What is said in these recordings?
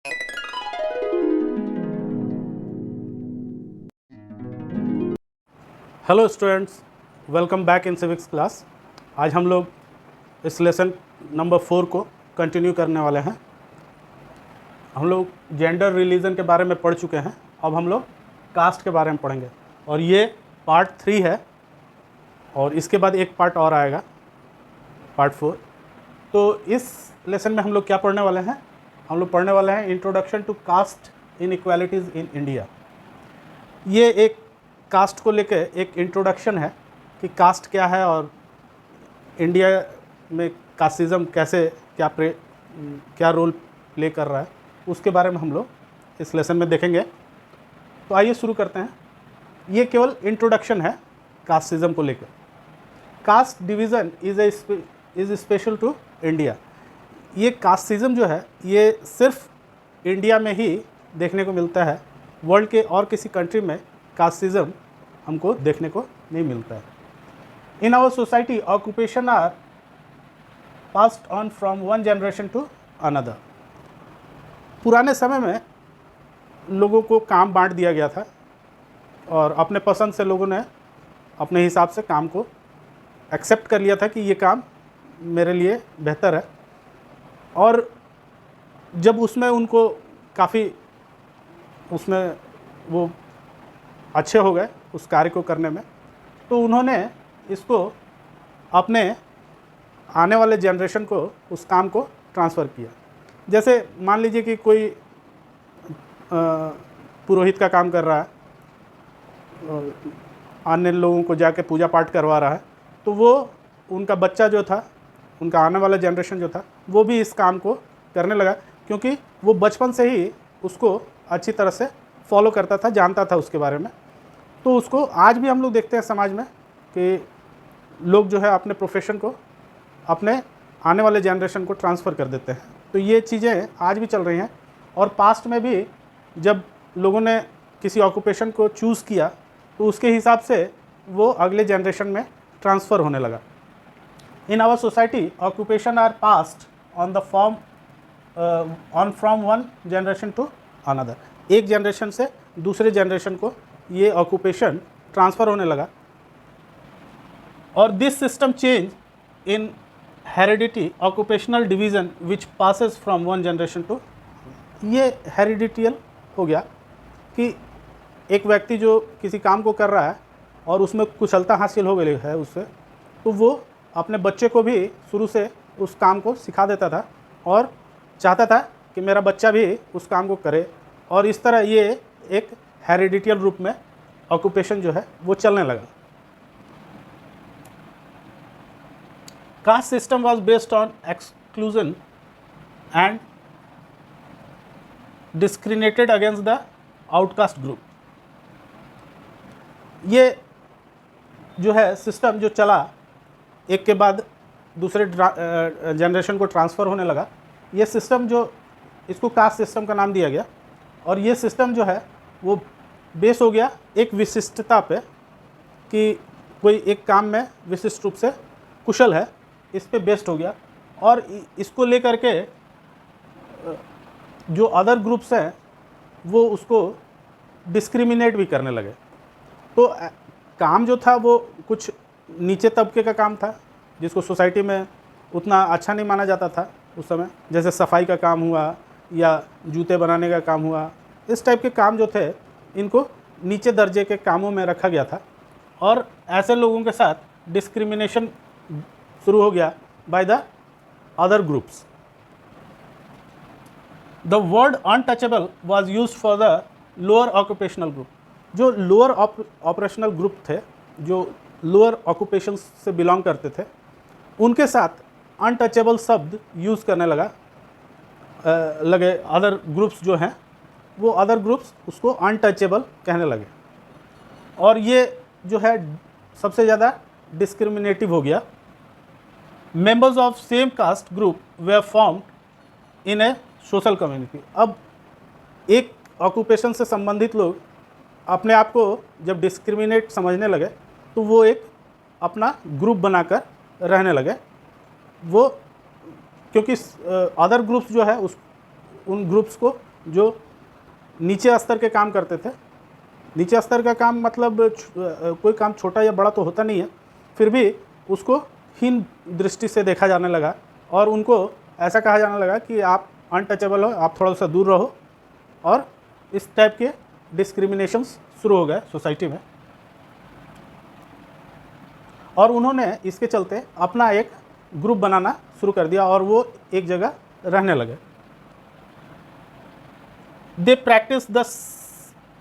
Hello students, welcome back in civics class. आज हम लोग इस लेसन नंबर 4 को कंटिन्यू करने वाले हैं। हम लोग जेंडर रिलीजन के बारे में पढ़ चुके हैं। अब हम लोग कास्ट के बारे में पढ़ेंगे और ये पार्ट 3 है और इसके बाद एक पार्ट और आएगा, पार्ट 4। तो इस लेसन में हम लोग क्या पढ़ने वाले हैं? हम लोग पढ़ने वाले हैं introduction to caste inequalities in India. ये एक कास्ट को लेकर एक इंट्रोडक्शन है कि कास्ट क्या है और इंडिया में कास्टिज़म कैसे क्या रोल प्ले कर रहा है, उसके बारे में हम लोग इस लेसन में देखेंगे। तो आइए शुरू करते हैं। ये केवल इंट्रोडक्शन है कास्टिज़म को लेकर। Caste division is special to India. ये कास्टिज़म जो है ये सिर्फ इंडिया में ही देखने को मिलता है। वर्ल्ड के और किसी कंट्री में कास्टिज़म हमको देखने को नहीं मिलता है। In our society occupation are passed on from one generation to another. पुराने समय में लोगों को काम बांट दिया गया था और अपने पसंद से लोगों ने अपने हिसाब से काम को एक्सेप्ट कर लिया था कि ये काम मेरे लिए बेहतर है। और जब उसमें उनको काफ़ी उसमें वो अच्छे हो गए उस कार्य को करने में, तो उन्होंने इसको अपने आने वाले जनरेशन को उस काम को ट्रांसफ़र किया। जैसे मान लीजिए कि कोई पुरोहित का काम कर रहा है, अन्य लोगों को जाके पूजा पाठ करवा रहा है, तो वो उनका बच्चा जो था, उनका आने वाला जनरेशन जो था, वो भी इस काम को करने लगा क्योंकि वो बचपन से ही उसको अच्छी तरह से फॉलो करता था, जानता था उसके बारे में। तो उसको आज भी हम लोग देखते हैं समाज में कि लोग जो है अपने प्रोफेशन को अपने आने वाले जनरेशन को ट्रांसफ़र कर देते हैं। तो ये चीज़ें आज भी चल रही हैं और पास्ट में भी जब लोगों ने किसी ऑक्यूपेशन को चूज़ किया तो उसके हिसाब से वो अगले जनरेशन में ट्रांसफ़र होने लगा। In our society occupation are passed on the form on from one generation to another. एक जनरेशन से दूसरे जनरेशन को ये ऑक्यूपेशन ट्रांसफ़र होने लगा। और this system change in heredity occupational division which passes from one generation to, ये hereditary हो गया कि एक व्यक्ति जो किसी काम को कर रहा है और उसमें कुशलता हासिल हो गई है उससे, तो वो अपने बच्चे को भी शुरू से उस काम को सिखा देता था और चाहता था कि मेरा बच्चा भी उस काम को करे। और इस तरह ये एक हेरिडिटियल रूप में ऑक्यूपेशन जो है वो चलने लगा। Caste system was based on exclusion and discriminated against the outcast group. ये जो है सिस्टम जो चला, एक के बाद दूसरे जनरेशन को ट्रांसफ़र होने लगा। ये सिस्टम जो, इसको कास्ट सिस्टम का नाम दिया गया। और ये सिस्टम जो है वो बेस हो गया एक विशिष्टता पे कि कोई एक काम में विशिष्ट रूप से कुशल है, इस पे बेस्ड हो गया। और इसको लेकर के जो अदर ग्रुप्स हैं वो उसको डिस्क्रिमिनेट भी करने लगे। तो काम जो था वो कुछ नीचे तबके का काम था जिसको सोसाइटी में उतना अच्छा नहीं माना जाता था उस समय। जैसे सफाई का काम हुआ या जूते बनाने का काम हुआ, इस टाइप के काम जो थे इनको नीचे दर्जे के कामों में रखा गया था। और ऐसे लोगों के साथ डिस्क्रिमिनेशन शुरू हो गया by the other groups. The word untouchable was used for the lower occupational group. जो लोअर ऑपरेशनल ग्रुप थे, जो लोअर ऑक्यूपेशन से बिलोंग करते थे, उनके साथ अनटचेबल शब्द यूज़ करने लगे अदर ग्रुप्स जो हैं, वो अदर ग्रुप्स उसको अनटचेबल कहने लगे। और ये जो है सबसे ज़्यादा डिस्क्रिमिनेटिव हो गया। Members of same caste group way formed in A social community. अब एक ऑक्यूपेशन से संबंधित लोग अपने आप को जब डिस्क्रिमिनेट समझने लगे तो वो एक अपना ग्रुप बनाकर रहने लगे। वो क्योंकि अदर ग्रुप्स जो है उन ग्रुप्स को जो नीचे स्तर के काम करते थे। नीचे स्तर का काम मतलब कोई काम छोटा या बड़ा तो होता नहीं है, फिर भी उसको हीन दृष्टि से देखा जाने लगा और उनको ऐसा कहा जाने लगा कि आप अनटचेबल हो, आप थोड़ा सा दूर रहो, और इस टाइप के डिस्क्रिमिनेशंस शुरू हो गए सोसाइटी में। और उन्होंने इसके चलते अपना एक ग्रुप बनाना शुरू कर दिया और वो एक जगह रहने लगे। दे प्रैक्टिस द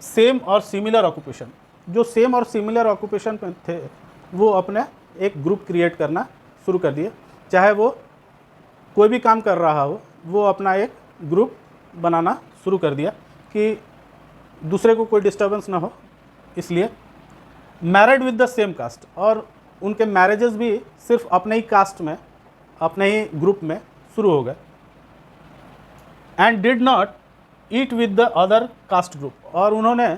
सेम और सिमिलर ऑक्यूपेशन। जो सेम और सिमिलर ऑक्यूपेशन पे थे वो अपने एक ग्रुप क्रिएट करना शुरू कर दिए। चाहे वो कोई भी काम कर रहा हो, वो अपना एक ग्रुप बनाना शुरू कर दिया कि दूसरे को कोई डिस्टर्बेंस ना हो। इसलिए married with the same caste, और उनके मैरिजेस भी सिर्फ अपने ही कास्ट में, अपने ही ग्रुप में शुरू हो गए। And did not eat with the other caste group, और उन्होंने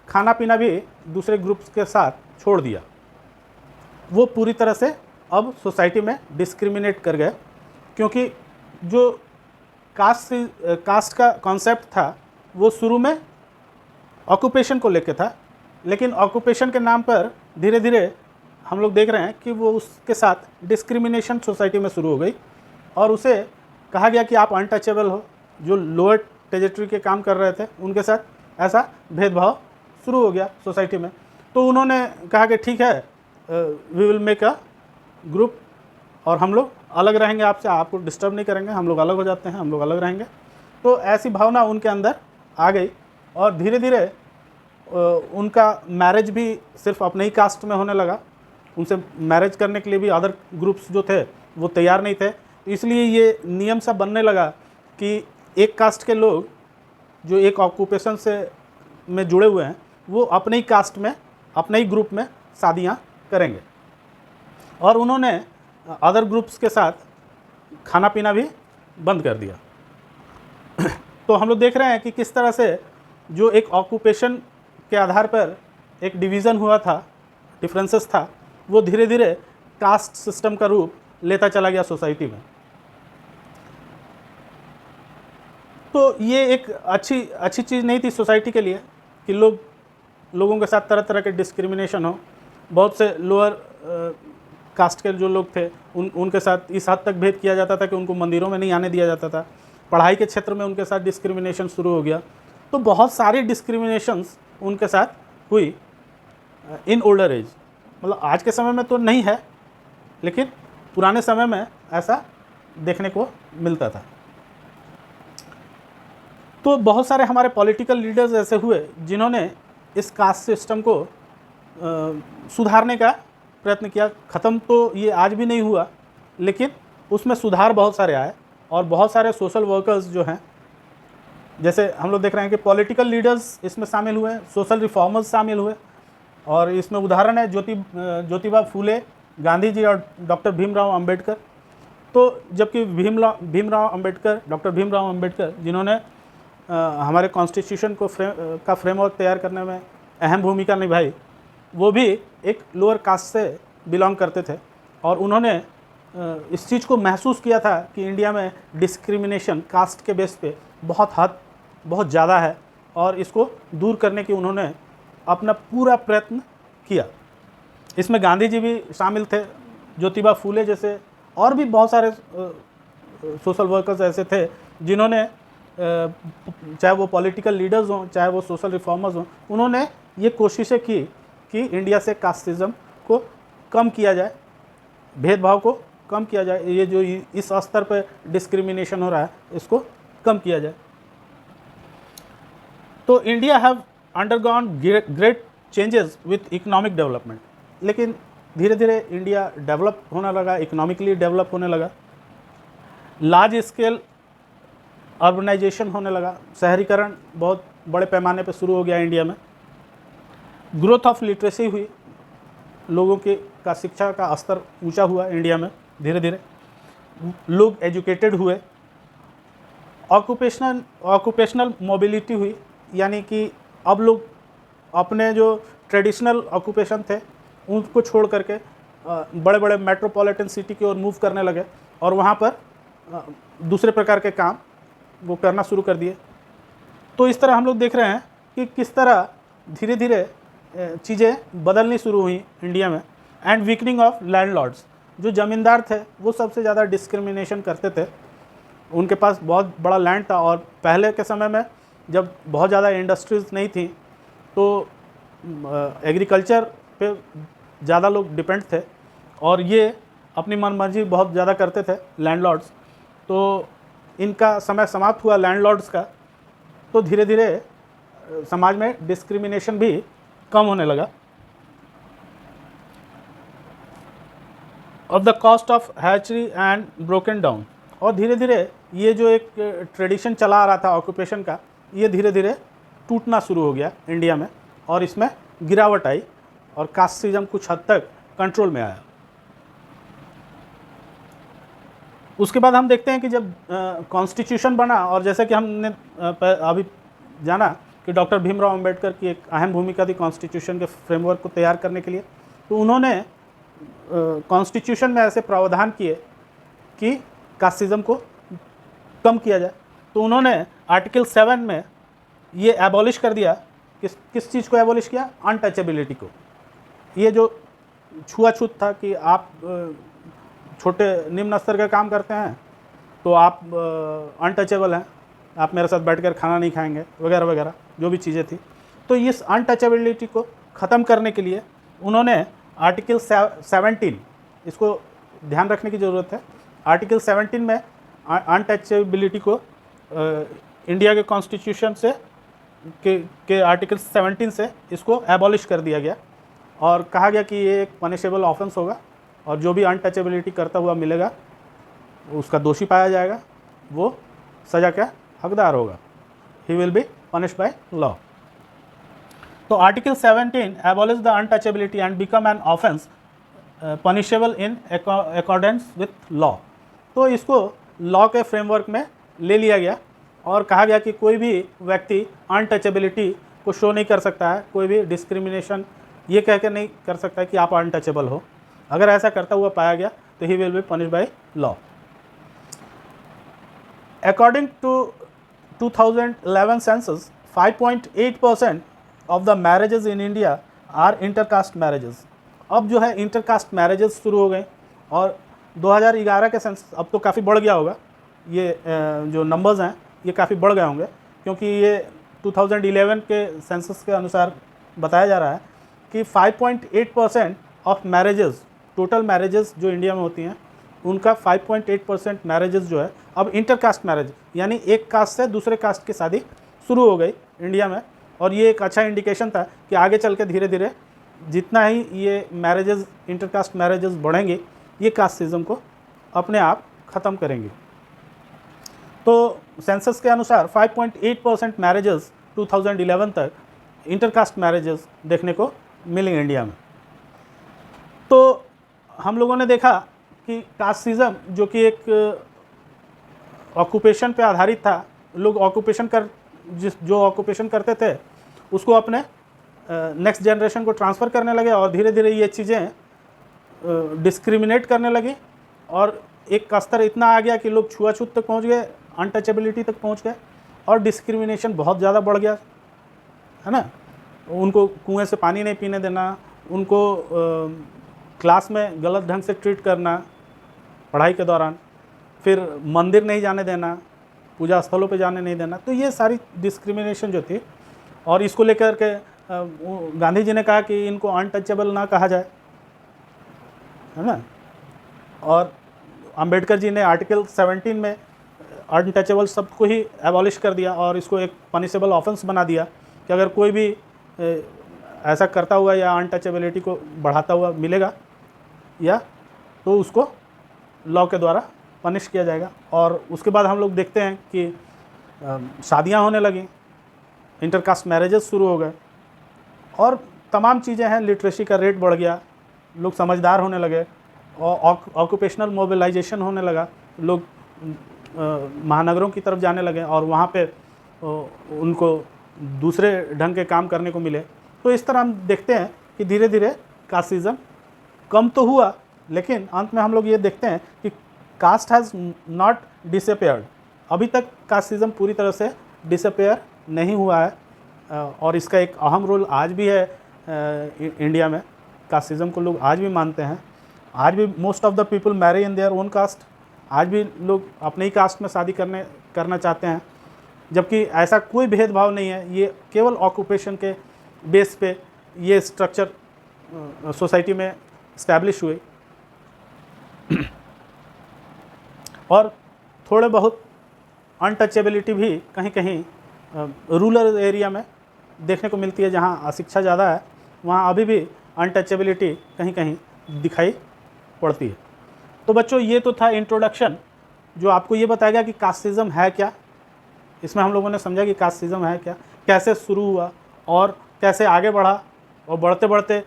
खाना पीना भी दूसरे ग्रुप्स के साथ छोड़ दिया। वो पूरी तरह से अब सोसाइटी में डिस्क्रिमिनेट कर गए, क्योंकि जो कास्ट का कॉन्सेप्ट था वो शुरू में ऑक्यूपेशन को लेके था, लेकिन ऑक्यूपेशन के नाम पर धीरे धीरे हम लोग देख रहे हैं कि वो उसके साथ डिस्क्रिमिनेशन सोसाइटी में शुरू हो गई और उसे कहा गया कि आप अनटचेबल हो। जो लोअर टेरिटरी के काम कर रहे थे उनके साथ ऐसा भेदभाव शुरू हो गया सोसाइटी में। तो उन्होंने कहा कि ठीक है, we will make a group, और हम लोग अलग रहेंगे आपसे, आपको डिस्टर्ब नहीं करेंगे, हम लोग अलग हो जाते हैं, हम लोग अलग रहेंगे। तो ऐसी भावना उनके अंदर आ गई और धीरे धीरे उनका मैरिज भी सिर्फ अपने ही कास्ट में होने लगा। उनसे मैरिज करने के लिए भी अदर ग्रुप्स जो थे वो तैयार नहीं थे। इसलिए ये नियम सा बनने लगा कि एक कास्ट के लोग जो एक ऑक्यूपेशन से में जुड़े हुए हैं वो अपने ही कास्ट में, अपने ही ग्रुप में शादियाँ करेंगे। और उन्होंने अदर ग्रुप्स के साथ खाना पीना भी बंद कर दिया। तो हम लोग देख रहे हैं कि किस तरह से जो एक ऑक्यूपेशन के आधार पर एक डिवीज़न हुआ था, डिफरेंसेस था, वो धीरे धीरे कास्ट सिस्टम का रूप लेता चला गया सोसाइटी में। तो ये एक अच्छी चीज़ नहीं थी सोसाइटी के लिए कि लोगों के साथ तरह तरह के डिस्क्रिमिनेशन हो। बहुत से लोअर कास्ट के जो लोग थे उनके साथ इस हद तक भेद किया जाता था कि उनको मंदिरों में नहीं आने दिया जाता था। पढ़ाई के क्षेत्र में उनके साथ डिस्क्रिमिनेशन शुरू हो गया। तो बहुत सारी डिस्क्रिमिनेशंस उनके साथ हुई इन ओल्डर एज। मतलब आज के समय में तो नहीं है, लेकिन पुराने समय में ऐसा देखने को मिलता था। तो बहुत सारे हमारे पॉलिटिकल लीडर्स ऐसे हुए जिन्होंने इस कास्ट सिस्टम को सुधारने का प्रयत्न किया। ख़त्म तो ये आज भी नहीं हुआ, लेकिन उसमें सुधार बहुत सारे आए। और बहुत सारे सोशल वर्कर्स जो हैं, जैसे हम लोग देख रहे हैं कि पॉलिटिकल लीडर्स इसमें शामिल हुए, सोशल रिफॉर्मर्स शामिल हुए। और इसमें उदाहरण है ज्योतिबा फूले, गांधी जी और डॉक्टर भीमराव अंबेडकर। तो जबकि डॉक्टर भीमराव अंबेडकर जिन्होंने हमारे कॉन्स्टिट्यूशन को का फ्रेमवर्क तैयार करने में अहम भूमिका निभाई, वो भी एक लोअर कास्ट से बिलोंग करते थे। और उन्होंने इस चीज़ को महसूस किया था कि इंडिया में डिस्क्रिमिनेशन कास्ट के बेस पे बहुत ज़्यादा है, और इसको दूर करने की उन्होंने अपना पूरा प्रयत्न किया। इसमें गांधी जी भी शामिल थे, ज्योतिबा फूले जैसे और भी बहुत सारे सोशल वर्कर्स ऐसे थे जिन्होंने, चाहे वो पॉलिटिकल लीडर्स हों, चाहे वो सोशल रिफॉर्मर्स हों, उन्होंने ये कोशिशें की कि इंडिया से कास्टिज़म को कम किया जाए, भेदभाव को कम किया जाए, ये जो इस स्तर पर डिस्क्रिमिनेशन हो रहा है इसको कम किया जाए। तो India have undergone great changes with economic development. लेकिन धीरे धीरे इंडिया डेवलप होने लगा, इकोनॉमिकली डेवलप होने लगा, लार्ज स्केल अर्बनाइजेशन होने लगा, शहरीकरण बहुत बड़े पैमाने पर शुरू हो गया इंडिया में। ग्रोथ ऑफ लिटरेसी हुई, लोगों का शिक्षा का स्तर ऊंचा हुआ इंडिया में, धीरे धीरे लोग एजुकेटेड हुए। ऑक्यूपेशनल मोबिलिटी हुई, यानी कि अब लोग अपने जो ट्रेडिशनल ऑक्यूपेशन थे उनको छोड़ करके बड़े बड़े मेट्रोपॉलिटन सिटी की ओर मूव करने लगे और वहाँ पर दूसरे प्रकार के काम वो करना शुरू कर दिए। तो इस तरह हम लोग देख रहे हैं कि किस तरह धीरे धीरे चीज़ें बदलनी शुरू हुई इंडिया में। एंड वीकनिंग ऑफ लैंडलॉर्ड्स, जो ज़मींदार थे वो सबसे ज़्यादा डिस्क्रिमिनेशन करते थे। उनके पास बहुत बड़ा लैंड था और पहले के समय में जब बहुत ज़्यादा इंडस्ट्रीज़ नहीं थी तो एग्रीकल्चर पे ज़्यादा लोग डिपेंड थे और ये अपनी मनमर्जी बहुत ज़्यादा करते थे लैंडलॉर्ड्स। तो इनका समय समाप्त हुआ लैंडलॉर्ड्स का, तो धीरे धीरे समाज में डिस्क्रिमिनेशन भी कम होने लगा। Of the cost of hatchery and broken down, और धीरे धीरे ये जो एक ट्रेडिशन चला आ रहा था ऑक्यूपेशन का, ये धीरे धीरे टूटना शुरू हो गया इंडिया में और इसमें गिरावट आई और कास्टिज्म कुछ हद तक कंट्रोल में आया। उसके बाद हम देखते हैं कि जब कॉन्स्टिट्यूशन बना, और जैसे कि हमने अभी जाना कि डॉक्टर भीमराव अंबेडकर की एक अहम भूमिका थी कॉन्स्टिट्यूशन के फ्रेमवर्क को तैयार करने के लिए, तो उन्होंने कॉन्स्टिट्यूशन में ऐसे प्रावधान किए कि कास्टिज्म को कम किया जाए। तो उन्होंने आर्टिकल 7 में ये एबॉलिश कर दिया। किस चीज़ को एबॉलिश किया? अनटचेबिलिटी को। ये जो छुआछूत था कि आप छोटे निम्न स्तर का काम करते हैं तो आप अनटचेबल हैं, आप मेरे साथ बैठकर खाना नहीं खाएंगे वगैरह वगैरह, जो भी चीज़ें थी। तो इस अनटचेबिलिटी को ख़त्म करने के लिए उन्होंने आर्टिकल 17, इसको ध्यान रखने की ज़रूरत है, आर्टिकल 17 में अनटचेबिलिटी को इंडिया के कॉन्स्टिट्यूशन से के आर्टिकल 17 से इसको एबॉलिश कर दिया गया और कहा गया कि ये एक पनिशेबल ऑफेंस होगा और जो भी अनटचेबिलिटी करता हुआ मिलेगा उसका दोषी पाया जाएगा, वो सज़ा का हकदार होगा, he will be punished by law. तो article 17 abolish the untouchability and become an offence punishable in accordance with law. तो इसको लॉ के फ्रेमवर्क में ले लिया गया और कहा गया कि कोई भी व्यक्ति अनटचेबिलिटी को शो नहीं कर सकता है, कोई भी डिस्क्रिमिनेशन ये कह के नहीं कर सकता है कि आप अनटचेबल हो। अगर ऐसा करता हुआ पाया गया तो he will be punished by law. According to 2011 census 5.8% of the marriages in India are intercaste marriages. अब जो है इंटरकास्ट मैरिजेज शुरू हो गए और 2011 के सेंसस, अब तो काफ़ी बढ़ गया होगा, ये जो नंबर्स हैं ये काफ़ी बढ़ गए होंगे क्योंकि ये 2011 के सेंसस के अनुसार बताया जा रहा है कि 5.8% ऑफ मैरिजेस, टोटल मैरिजेस जो इंडिया में होती हैं उनका 5.8% मैरिजेस जो है अब इंटरकास्ट मैरिज, यानी एक कास्ट से दूसरे कास्ट की शादी शुरू हो गई इंडिया में। और ये एक अच्छा इंडिकेशन था कि आगे चल के धीरे धीरे जितना ही ये मैरिजेस, इंटरकास्ट मैरिजेस बढ़ेंगे, ये कास्टिज्म को अपने आप ख़त्म करेंगे। तो सेंसस के अनुसार 5.8% मैरिजेस 2011 तक इंटरकास्ट मैरिजेस देखने को मिली इंडिया में। तो हम लोगों ने देखा कि कास्टिज्म जो कि एक ऑक्यूपेशन पे आधारित था, लोग ऑक्यूपेशन जो ऑक्यूपेशन करते थे उसको अपने नेक्स्ट जनरेशन को ट्रांसफ़र करने लगे और धीरे धीरे ये चीज़ें डिस्क्रिमिनेट करने लगी और एक का स्तर इतना आ गया कि लोग छुआछूत तक पहुंच गए, अनटचेबिलिटी तक पहुंच गए और डिस्क्रिमिनेशन बहुत ज़्यादा बढ़ गया, है ना। उनको कुएं से पानी नहीं पीने देना, उनको क्लास में गलत ढंग से ट्रीट करना पढ़ाई के दौरान, फिर मंदिर नहीं जाने देना, पूजा स्थलों पे जाने नहीं देना। तो ये सारी डिस्क्रिमिनेशन जो थी, और इसको लेकर के गांधी जी ने कहा कि इनको अनटचेबल ना कहा जाए, है ना। और अंबेडकर जी ने आर्टिकल 17 में अनटचेबल शब्द को ही एबॉलिश कर दिया और इसको एक पनिशेबल ऑफेंस बना दिया कि अगर कोई भी ऐसा करता हुआ या अनटचेबिलिटी को बढ़ाता हुआ मिलेगा या तो उसको लॉ के द्वारा पनिश किया जाएगा। और उसके बाद हम लोग देखते हैं कि शादियां होने लगी, इंटरकास्ट मैरिजेस शुरू हो गए और तमाम चीज़ें हैं, लिटरेसी का रेट बढ़ गया, लोग समझदार होने लगे और ऑक्यूपेशनल मोबिलाइजेशन होने लगा, लोग महानगरों की तरफ जाने लगे और वहाँ पे उनको दूसरे ढंग के काम करने को मिले। तो इस तरह हम देखते हैं कि धीरे धीरे कास्टिज्म कम तो हुआ, लेकिन अंत में हम लोग ये देखते हैं कि कास्ट हैज़ नॉट डिसअपेयर्ड। अभी तक कास्टिज्म पूरी तरह से डिसअपेयर नहीं हुआ है और इसका एक अहम रोल आज भी है इंडिया में। कास्टिज़म को लोग आज भी मानते हैं, आज भी most of the people marry in their own caste. आज भी लोग अपने ही कास्ट में शादी करना चाहते हैं, जबकि ऐसा कोई भेदभाव नहीं है। ये केवल ऑक्यूपेशन के बेस पे ये स्ट्रक्चर सोसाइटी में इस्टेब्लिश हुई। और थोड़े बहुत अनटचेबिलिटी भी कहीं कहीं रूरल एरिया में देखने को मिलती है, जहाँ अशिक्षा ज़्यादा है वहाँ अभी भी अनटचेबिलिटी कहीं कहीं दिखाई पड़ती है। तो बच्चों, ये तो था इंट्रोडक्शन जो आपको ये बताएगा कि कास्टिज़म है क्या। इसमें हम लोगों ने समझा कि कास्टिज़म है क्या, कैसे शुरू हुआ और कैसे आगे बढ़ा, और बढ़ते बढ़ते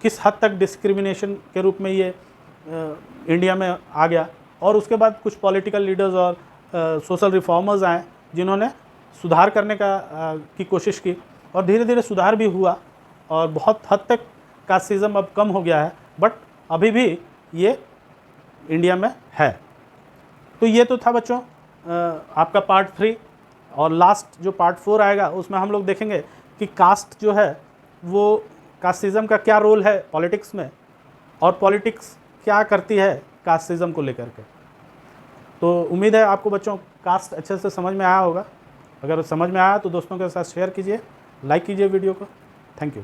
किस हद तक डिस्क्रिमिनेशन के रूप में ये इंडिया में आ गया। और उसके बाद कुछ पॉलिटिकल लीडर्स और सोशल रिफॉर्मर्स आए जिन्होंने सुधार करने की कोशिश की, और धीरे धीरे सुधार भी हुआ और बहुत हद तक कास्टिज़म अब कम हो गया है, बट अभी भी ये इंडिया में है। तो ये तो था बच्चों आपका पार्ट 3, और लास्ट जो पार्ट 4 आएगा उसमें हम लोग देखेंगे कि कास्ट जो है वो कास्टिज़म का क्या रोल है पॉलिटिक्स में, और पॉलिटिक्स क्या करती है कास्टिज़म को लेकर के। तो उम्मीद है आपको बच्चों कास्ट अच्छे से समझ में आया होगा। अगर समझ में आया तो दोस्तों के साथ शेयर कीजिए, लाइक कीजिए वीडियो को। Thank you.